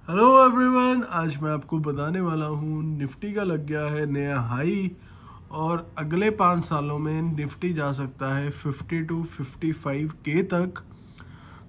Hello everyone, आज मैं आपको बताने वाला हूँ निफ्टी का लग गया है नया हाई और अगले 5 सालों में निफ्टी जा सकता है 50 to 55 के तक।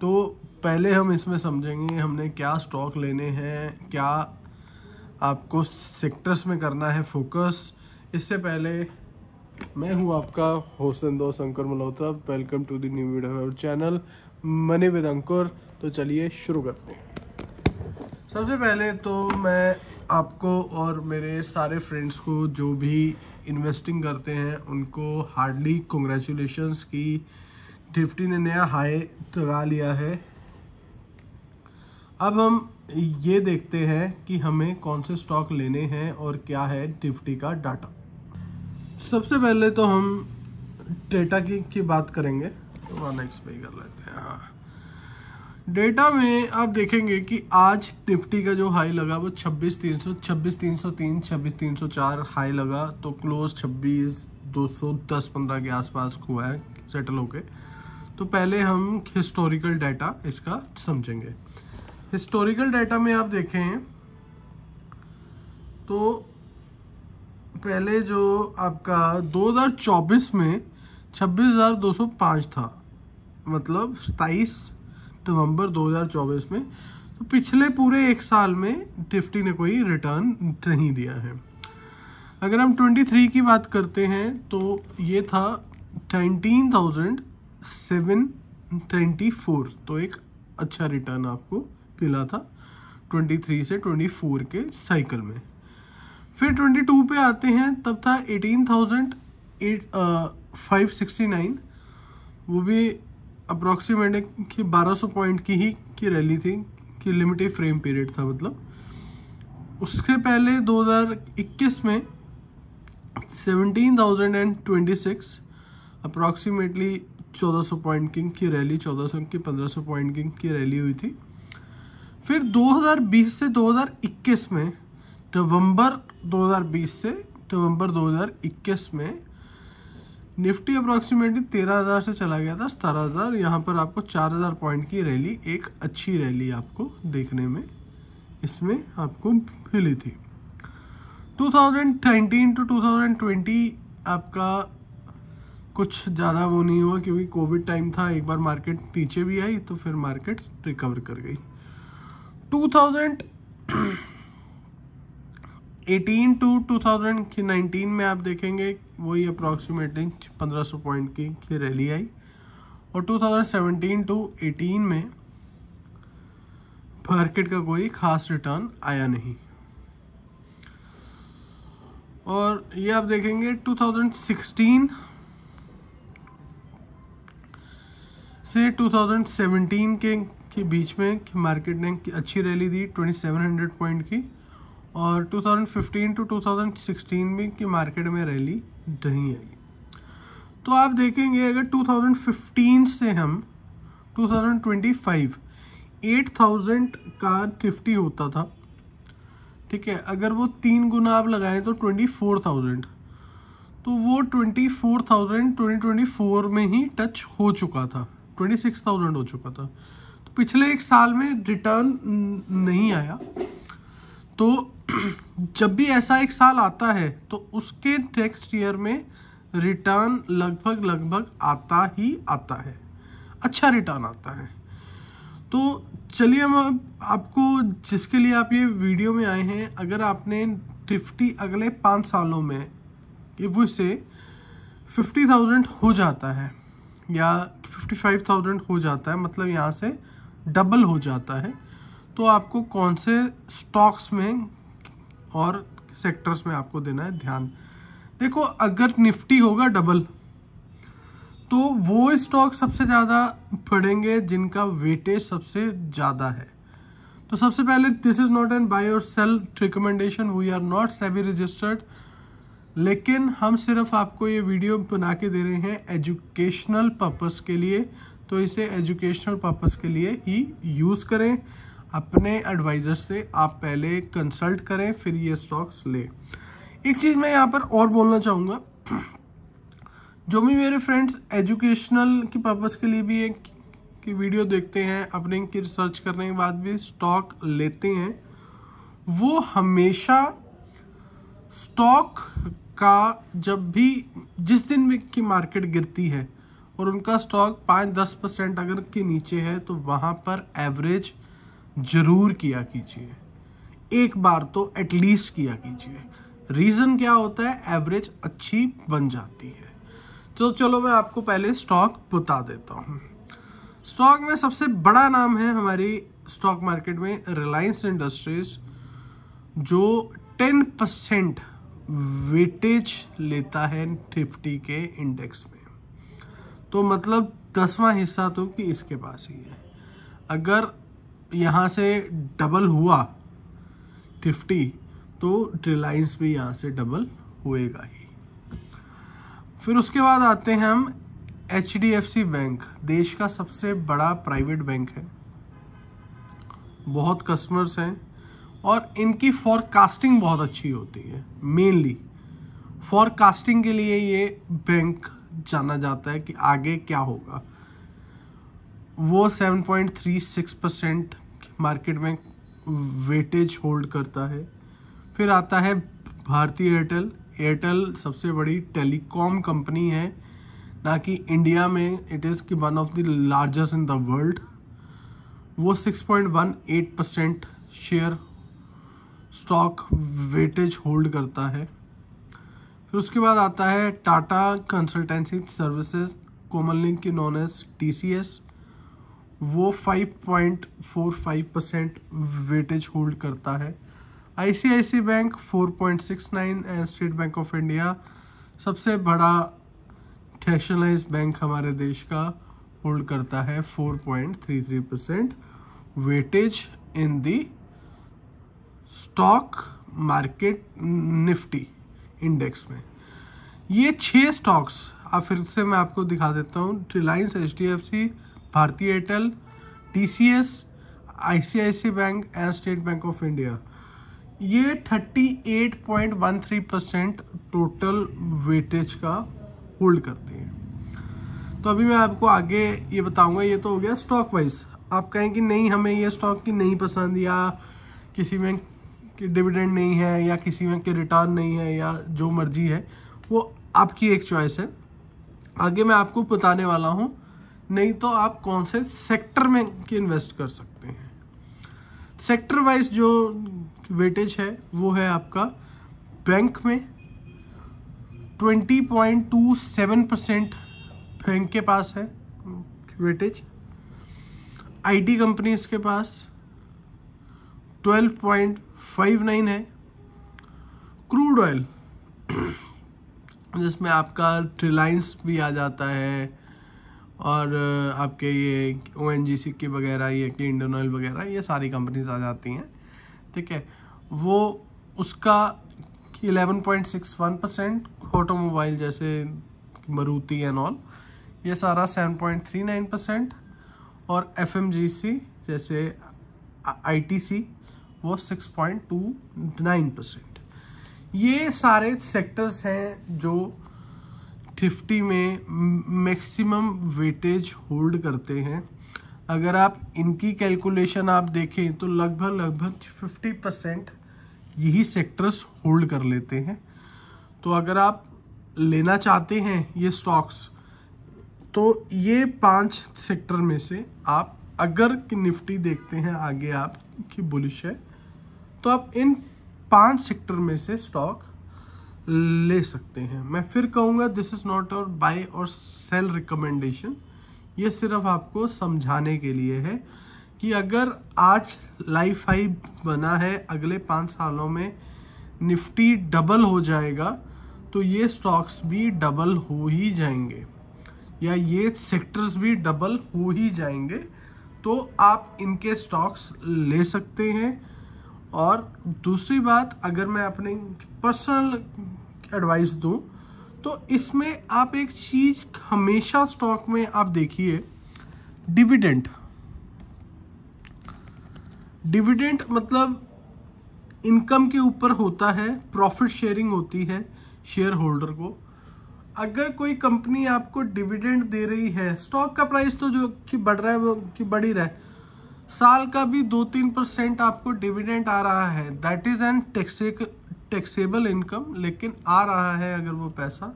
तो पहले हम इसमें समझेंगे हमने क्या स्टॉक लेने हैं, क्या आपको सेक्टर्स में करना है फोकस। इससे पहले मैं हूँ आपका होस्ट एंड दोस्त Ankur Malhotra. Welcome to the new video channel money with Ankur. तो चलिए शुरू करते हैं। सबसे पहले तो मैं आपको और मेरे सारे फ्रेंड्स को जो भी इन्वेस्टिंग करते हैं उनको हार्डली कॉन्ग्रेचुलेशंस की निफ्टी ने नया हाई लगा लिया है। अब हम ये देखते हैं कि हमें कौन से स्टॉक लेने हैं और क्या है निफ्टी का डाटा। सबसे पहले तो हम डेटा की बात करेंगे। तो 1x पे कर लेते हैं। हाँ, डेटा में आप देखेंगे कि आज निफ्टी का जो हाई लगा वो 26,300, 26,303, 26,304 हाई लगा। तो क्लोज 26,210-15 के आसपास हुआ है सेटल होके। तो पहले हम हिस्टोरिकल डाटा इसका समझेंगे। हिस्टोरिकल डाटा में आप देखें तो पहले जो आपका 2024 में 26,205 था, मतलब 27 नवंबर 2024 में। तो पिछले पूरे एक साल में निफ्टी ने कोई रिटर्न नहीं दिया है। अगर हम 23 की बात करते हैं तो ये था 19,724। तो एक अच्छा रिटर्न आपको मिला था 23 से 24 के साइकिल में। फिर 22 पे आते हैं, तब था 18,569। वो भी अप्रॉक्सीमेट कि 1200 पॉइंट की रैली थी कि लिमिटेड फ्रेम पीरियड था मतलब। उसके पहले 2021 में 17,026 अप्रॉक्सीमेटली 1400 पॉइंट की रैली, 1400 की 1500 पॉइंट की रैली हुई थी। फिर 2020 से 2021 में नवंबर 2020 से नवंबर 2021 में निफ्टी अप्रॉक्सीमेटली 13,000 से चला गया था 17,000। यहाँ पर आपको 4,000 पॉइंट की रैली, एक अच्छी रैली आपको देखने में इसमें आपको मिली थी। 2019 to 2020 आपका कुछ ज़्यादा वो नहीं हुआ क्योंकि कोविड टाइम था। एक बार मार्केट नीचे भी आई तो फिर मार्केट रिकवर कर गई। 2018 to 2019 में आप देखेंगे वही अप्रॉक्सीमेटली 1500 पॉइंट की रैली आई। और 2017 to 18 में मार्केट का कोई खास रिटर्न आया नहीं। और ये आप देखेंगे 2016 से 2017 के बीच में मार्केट ने अच्छी रैली दी 2700 पॉइंट की। और 2015 to 2016 में की मार्केट में रैली नहीं आई। तो आप देखेंगे अगर 2015 से हम 2025 8,000 का निफ्टी होता था, ठीक है। अगर वो 3 गुना आप लगाएं तो 24,000। तो वो 24,000 2024 में ही टच हो चुका था, 26,000 हो चुका था। तो पिछले एक साल में रिटर्न नहीं आया। तो जब भी ऐसा एक साल आता है तो उसके नेक्स्ट ईयर में रिटर्न लगभग आता ही आता है, अच्छा रिटर्न आता है। तो चलिए हम आपको, जिसके लिए आप ये वीडियो में आए हैं, अगर आपने निफ्टी अगले 5 सालों में ये वो से 50,000 हो जाता है या 55,000 हो जाता है, मतलब यहाँ से डबल हो जाता है, तो आपको कौन से स्टॉक्स में और सेक्टर्स में आपको देना है ध्यान। देखो, अगर निफ्टी होगा डबल तो वो स्टॉक सबसे ज़्यादा बढ़ेंगे जिनका वेटेज सबसे ज़्यादा है। तो सबसे पहले, this is not an buy or sell recommendation, we are not SEBI registered, लेकिन हम सिर्फ आपको ये वीडियो बना के दे रहे हैं एजुकेशनल पर्पस के लिए। तो इसे एजुकेशनल पर्पस के लिए ही यूज़ करें। अपने एडवाइज़र से आप पहले कंसल्ट करें, फिर ये स्टॉक्स ले। एक चीज़ मैं यहाँ पर और बोलना चाहूँगा, जो भी मेरे फ्रेंड्स एजुकेशनल की पर्पस के लिए भी एक की वीडियो देखते हैं, अपने की रिसर्च करने के बाद भी स्टॉक लेते हैं, वो हमेशा स्टॉक का जब भी जिस दिन की मार्केट गिरती है और उनका स्टॉक 5-10% अगर के नीचे है तो वहाँ पर एवरेज जरूर किया कीजिए, एक बार तो एटलीस्ट किया कीजिए। रीज़न क्या होता है, एवरेज अच्छी बन जाती है। तो चलो मैं आपको पहले स्टॉक बता देता हूँ। स्टॉक में सबसे बड़ा नाम है हमारी स्टॉक मार्केट में रिलायंस इंडस्ट्रीज, जो 10% वेटेज लेता है निफ्टी के इंडेक्स में। तो मतलब 10वां हिस्सा तो कि इसके पास ही है। अगर यहाँ से डबल हुआ निफ्टी तो रिलायंस भी यहाँ से डबल होएगा ही। फिर उसके बाद आते हैं हम HDFC बैंक, देश का सबसे बड़ा प्राइवेट बैंक है, बहुत कस्टमर्स हैं और इनकी फॉरकास्टिंग बहुत अच्छी होती है। मेनली फॉरकास्टिंग के लिए ये बैंक जाना जाता है कि आगे क्या होगा। वो 7.36% मार्केट में वेटेज होल्ड करता है। फिर आता है भारतीय एयरटेल। एयरटेल सबसे बड़ी टेलीकॉम कंपनी है, ना कि इंडिया में, इट इज़ की one of the largest in the world. वो 6.18% शेयर स्टॉक वेटेज होल्ड करता है। फिर उसके बाद आता है टाटा कंसल्टेंसी सर्विसेज, कॉमनली की नॉन एज TCS। वो 5.45% वेटेज होल्ड करता है। ICICI bank 4.69 and state bank of India सबसे बड़ा नेशनलाइज बैंक हमारे देश का होल्ड करता है 4.33% weightage in the stock market Nifty index में। ये 6 स्टॉक्स अब फिर से मैं आपको दिखा देता हूँ, रिलायंस, HDFC, भारतीय Airtel, TCS, ICICI bank and state bank of India, ये 38.13% टोटल वेटेज का होल्ड करते हैं। तो अभी मैं आपको आगे ये बताऊंगा। ये तो हो गया स्टॉक वाइज। आप कहें कि नहीं हमें ये स्टॉक की नहीं पसंद, या किसी में कि डिविडेंड नहीं है, या किसी में के रिटर्न नहीं है, या जो मर्जी है, वो आपकी एक चॉइस है। आगे मैं आपको बताने वाला हूँ। नहीं तो आप कौन से सेक्टर में इन्वेस्ट कर सकते हैं। सेक्टर वाइज जो वेटेज है वो है आपका बैंक में 20.27% बैंक के पास है वेटेज। IT कंपनीज के पास 12.59 है। क्रूड ऑयल जिसमें आपका रिलायंस भी आ जाता है, और आपके ये ONGC की वगैरह, ये कि इंडियन ऑयल वगैरह, ये सारी कंपनीज आ जाती हैं, ठीक है। वो उसका 11.61%, ऑटोमोबाइल जैसे मारुति एंड ऑल, ये सारा 7.39%, और FMGC जैसे ITC वो 6.29%। ये सारे सेक्टर्स हैं जो निफ्टी में मैक्सिमम वेटेज होल्ड करते हैं। अगर आप इनकी कैलकुलेशन आप देखें तो लगभग 50% यही सेक्टर्स होल्ड कर लेते हैं। तो अगर आप लेना चाहते हैं ये स्टॉक्स, तो ये 5 सेक्टर में से आप अगर निफ्टी देखते हैं आगे आप की बुलिश है, तो आप इन 5 सेक्टर में से स्टॉक ले सकते हैं। मैं फिर कहूँगा, दिस इज़ नॉट और बाय और सेल रिकमेंडेशन। ये सिर्फ आपको समझाने के लिए है कि अगर आज लाइफ हाई बना है, अगले 5 सालों में निफ्टी डबल हो जाएगा, तो ये स्टॉक्स भी डबल हो ही जाएंगे, या ये सेक्टर्स भी डबल हो ही जाएंगे। तो आप इनके स्टॉक्स ले सकते हैं। और दूसरी बात, अगर मैं अपने पर्सनल एडवाइस दूं, तो इसमें आप एक चीज हमेशा स्टॉक में आप देखिए, डिविडेंड। डिविडेंड मतलब इनकम के ऊपर होता है, प्रॉफिट शेयरिंग होती है शेयर होल्डर को। अगर कोई कंपनी आपको डिविडेंड दे रही है, स्टॉक का प्राइस तो जो कि बढ़ रहा है वो कि बढ़ ही रहा है, साल का भी 2-3% आपको डिविडेंड आ रहा है, that is an taxable income, लेकिन आ रहा है अगर वो पैसा,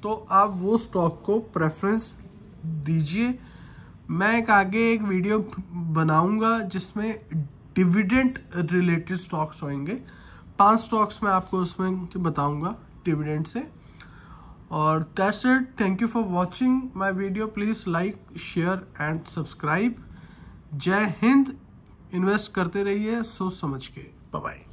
तो आप वो स्टॉक को प्रेफरेंस दीजिए। मैं आगे एक वीडियो बनाऊंगा जिसमें डिविडेंड रिलेटेड स्टॉक्स होंगे, 5 स्टॉक्स मैं आपको उसमें बताऊंगा डिविडेंड से। और that's it, thank you for watching my video, please like, share and subscribe. जय हिंद, इन्वेस्ट करते रहिए सोच समझ के। Bye bye.